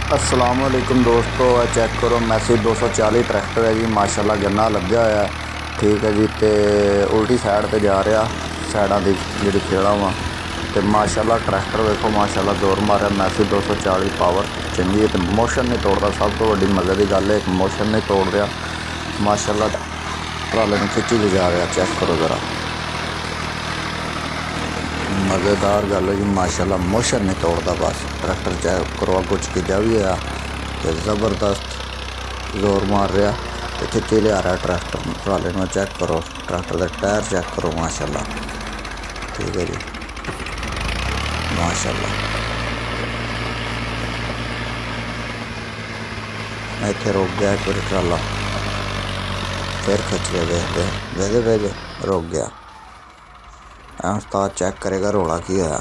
अस्सलाम वालेकुम दोस्तों, चेक करो मैसी 240 ट्रैक्टर है जी। माशाल्लाह गन्ना लग्या होया ठीक है जी। तो उल्टी साइड पर जा रहा, साइडा की जी खेड़ा वा। तो माशाल्लाह ट्रैक्टर देखो, माशाल्लाह जोर मारे। मैसी 240 पावर चंगी है, तो मोशन नहीं तोड़ता। सब तो वड्डी मज़े की गल है, मोशन नहीं तोड़ रहा। माशाल्लाह ट्राले में खिच्ची ले जा रहा। चेक करो ज़रा, मज़ेदार गल है जी। माशाल्लाह मोशन नहीं तोड़ता। बस ट्रैक्टर चेक करो, अगों चकीजा भी है तो ज़बरदस्त जोर मार रहा। तो खिच्ची लिया रहा ट्रैक्टर ट्राले में। चेक करो ट्रैक्टर के टायर चेक करो, माशाल्लाह ठीक है जी। माशाल्लाह इत्थे रुक गया एक बार ट्राला, फिर खिच लिया। वेखदे वेखदे रुक गया। उस्ताद चेक करेगा रौला की होया।